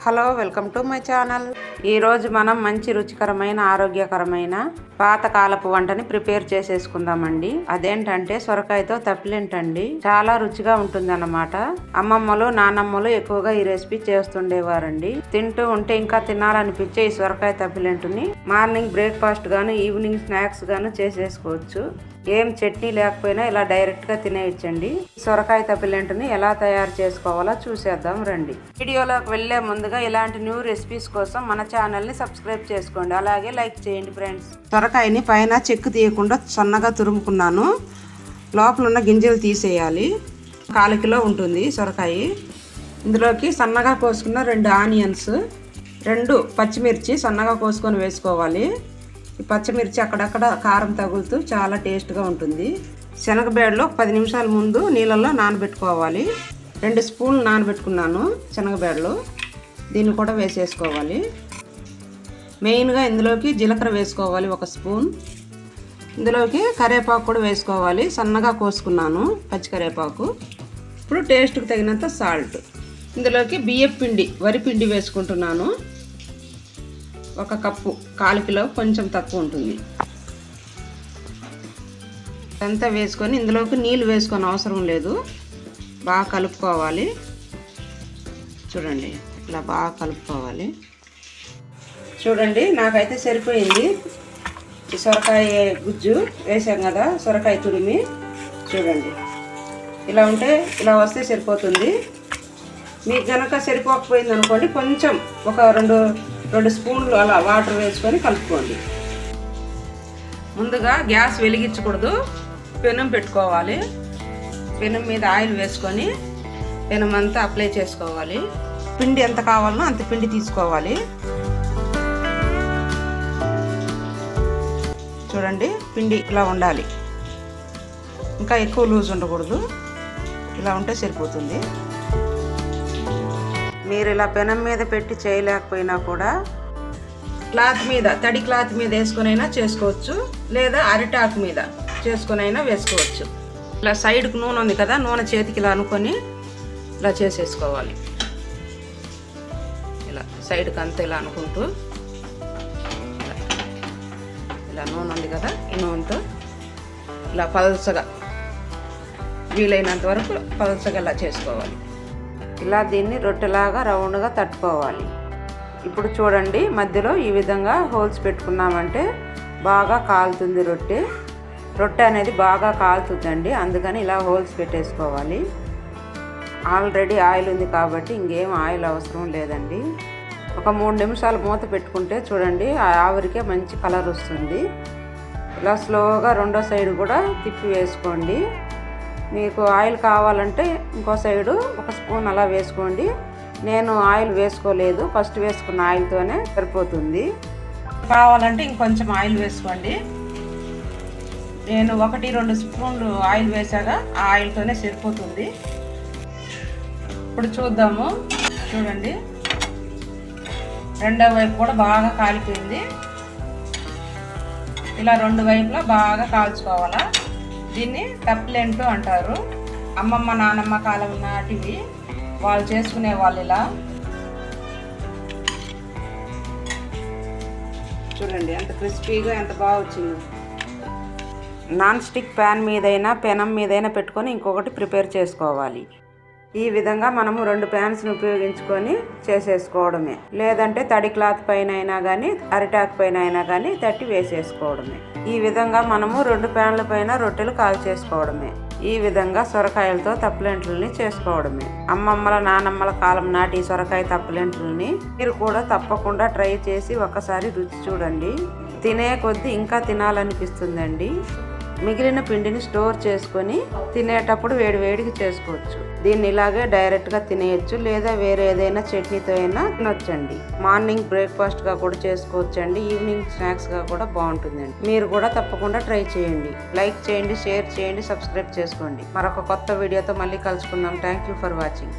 Hello, welcome to my channel. ఈరోజు మనం మంచి రుచికరమైన ఆరోగ్యకరమైన పాతకాలపు వంటని ప్రిపేర్ చేసేసుకుందామండి. అదేంటంటే సొరకాయతో తప్పిలింటండి. చాలా రుచిగా ఉంటుంది అన్నమాట. అమ్మమ్మలు నానమ్మలు ఎక్కువగా ఈ రెసిపీ చేస్తుండేవారండి. తింటూ ఉంటే ఇంకా తినాలనిపించే ఈ సొరకాయ తప్పిలింటుని మార్నింగ్ బ్రేక్ఫాస్ట్ గాను ఈవినింగ్ స్నాక్స్ గాను చేసేసుకోవచ్చు. ఏం చట్నీ లేకపోయినా ఇలా డైరెక్ట్ గా తినేయచ్చండి. సొరకాయ తప్పిలింటుని ఎలా తయారు చేసుకోవాలో చూసేద్దాం రండి. వీడియోలోకి వెళ్లే ముందుగా ఇలాంటి న్యూ రెసిపీస్ కోసం మన ఛానల్ ని సబ్స్క్రైబ్ చేసుకోండి, అలాగే లైక్ చేయండి ఫ్రెండ్స్. సొరకాయని పైన చెక్కు తీయకుండా సన్నగా తురుముకున్నాను. లోపల ఉన్న గింజలు తీసేయాలి. 1/4 కిలో ఉంటుంది సొరకాయ. ఇందులోకి సన్నగా కోసుకున్న 2 ఆనియన్స్, 2 పచ్చిమిర్చి సన్నగా కోసుకొని వేసుకోవాలి. ఈ పచ్చిమిర్చి అక్కడక్కడ కారం తగులుతూ చాలా టేస్ట్గా ఉంటుంది. శనగబేడలో 10 నిమిషాల ముందు నీళ్ళల్లో నానబెట్టుకోవాలి. 2 స్పూన్లు నానబెట్టుకున్నాను శనగబేడలో. దీన్ని కూడా వేసేసుకోవాలి. మెయిన్గా ఇందులోకి జీలకర్ర వేసుకోవాలి 1 స్పూన్. ఇందులోకి కరివేపాకు కూడా వేసుకోవాలి. సన్నగా కోసుకున్నాను పచ్చి కరివేపాకు. ఇప్పుడు టేస్ట్కి తగినంత సాల్ట్. ఇందులోకి బియ్యపు పిండి, వరి పిండి వేసుకుంటున్నాను. 1 కప్పు, 1/4 కిలో కొంచెం తక్కువ ఉంటుంది. అంతా వేసుకొని ఇందులోకి నీళ్ళు వేసుకొని అవసరం లేదు. బాగా కలుపుకోవాలి. చూడండి, ఇట్లా బాగా కలుపుకోవాలి. చూడండి, నాకైతే సరిపోయింది. ఈ సొరకాయ గుజ్జు వేసాం కదా, సొరకాయ తురిమి. చూడండి, ఇలా ఉంటే ఇలా వస్తే సరిపోతుంది. మీకు కనుక సరిపోకపోయింది అనుకోండి, కొంచెం ఒక 2 స్పూన్లు అలా వాటర్ వేసుకొని కలుపుకోండి. ముందుగా గ్యాస్ వెలిగించకూడదు, పెనం పెట్టుకోవాలి. పెనం మీద ఆయిల్ వేసుకొని పెనం అంతా అప్లై చేసుకోవాలి. పిండి ఎంత కావాలనో అంత పిండి తీసుకోవాలి. చూడండి, పిండి ఇలా ఉండాలి. ఇంకా ఎక్కువ లూజ్ ఉండకూడదు. ఇలా ఉంటే సరిపోతుంది. మీరు ఇలా పెనం మీద పెట్టి చేయలేకపోయినా కూడా క్లాత్ మీద, తడి క్లాత్ మీద వేసుకొనైనా చేసుకోవచ్చు, లేదా అరిటాకు మీద చేసుకొనైనా వేసుకోవచ్చు. ఇలా సైడ్కి నూనె ఉంది కదా, నూనె చేతికి ఇలా అనుకొని ఇలా చేసేసుకోవాలి. ఇలా సైడ్కి అంతా ఇలా అనుకుంటూ ఇలా నూనె ఉంది కదా, ఈ నూనెతో ఇలా పల్చగా, వీలైనంత వరకు పల్చగా ఇలా చేసుకోవాలి. ఇలా దీన్ని రొట్టెలాగా రౌండ్గా తట్టుకోవాలి. ఇప్పుడు చూడండి, మధ్యలో ఈ విధంగా హోల్స్ పెట్టుకున్నామంటే బాగా కాలుతుంది రొట్టె. రొట్టె అనేది బాగా కాలుతుందండి, అందుకని ఇలా హోల్స్ పెట్టేసుకోవాలి. ఆల్రెడీ ఆయిల్ ఉంది కాబట్టి ఇంకేం ఆయిల్ అవసరం లేదండి. ఒక 3 నిమిషాలు మూత పెట్టుకుంటే చూడండి, ఆ ఆవిరికే మంచి కలర్ వస్తుంది. ఇలా స్లోగా రెండో సైడ్ కూడా తిప్పి వేసుకోండి. మీకు ఆయిల్ కావాలంటే ఇంకో సైడు 1 స్పూన్ అలా వేసుకోండి. నేను ఆయిల్ వేసుకోలేదు, ఫస్ట్ వేసుకున్న ఆయిల్తోనే సరిపోతుంది. కావాలంటే ఇంకొంచెం ఆయిల్ వేసుకోండి. నేను 1-2 స్పూన్లు ఆయిల్ వేసాక ఆ ఆయిల్తోనే సరిపోతుంది. ఇప్పుడు చూద్దాము. చూడండి, రెండో వైపు కూడా బాగా కాలిపోయింది. ఇలా 2 వైపులా బాగా కాల్చుకోవాలా. దీన్ని తప్పిలింటు అంటారు. అమ్మమ్మ నానమ్మ కాలం నాటివి వాళ్ళు చేసుకునే వాళ్ళు. ఇలా చూడండి, ఎంత క్రిస్పీగా ఎంత బాగా వచ్చిందో. నాన్ స్టిక్ ప్యాన్ మీదైనా పెనం మీదైనా పెట్టుకొని ఇంకొకటి ప్రిపేర్ చేసుకోవాలి. ఈ విధంగా మనము 2 ప్యాన్స్ని ఉపయోగించుకొని చేసేసుకోవడమే, లేదంటే తడి క్లాత్ పైన అయినా కానీ అరిటాకు పైన అయినా కానీ తట్టి వేసేసుకోవడమే. ఈ విధంగా మనము 2 ప్యాన్ల పైన రొట్టెలు కాల్చేసుకోవడమే. ఈ విధంగా సొరకాయలతో తప్పిలింట్లని చేసుకోవడమే. అమ్మమ్మల నానమ్మల కాలం నాటి సొరకాయ తప్పిలింట్లని మీరు కూడా తప్పకుండా ట్రై చేసి ఒకసారి రుచి చూడండి. తినే కొద్దీ ఇంకా తినాలనిపిస్తుందండి. మిగిలిన పిండిని స్టోర్ చేసుకొని తినేటప్పుడు వేడివేడికి చేసుకోవచ్చు. దీన్ని ఇలాగే డైరెక్ట్గా తినేయచ్చు, లేదా వేరే ఏదైనా చట్నీతో అయినా తినొచ్చండి. మార్నింగ్ బ్రేక్ఫాస్ట్గా కూడా చేసుకోవచ్చండి. ఈవినింగ్ స్నాక్స్గా కూడా బాగుంటుందండి. మీరు కూడా తప్పకుండా ట్రై చేయండి. లైక్ చేయండి, షేర్ చేయండి, సబ్స్క్రైబ్ చేసుకోండి. మరొక కొత్త వీడియోతో మళ్ళీ కలుసుకుందాం. Thank you for watching.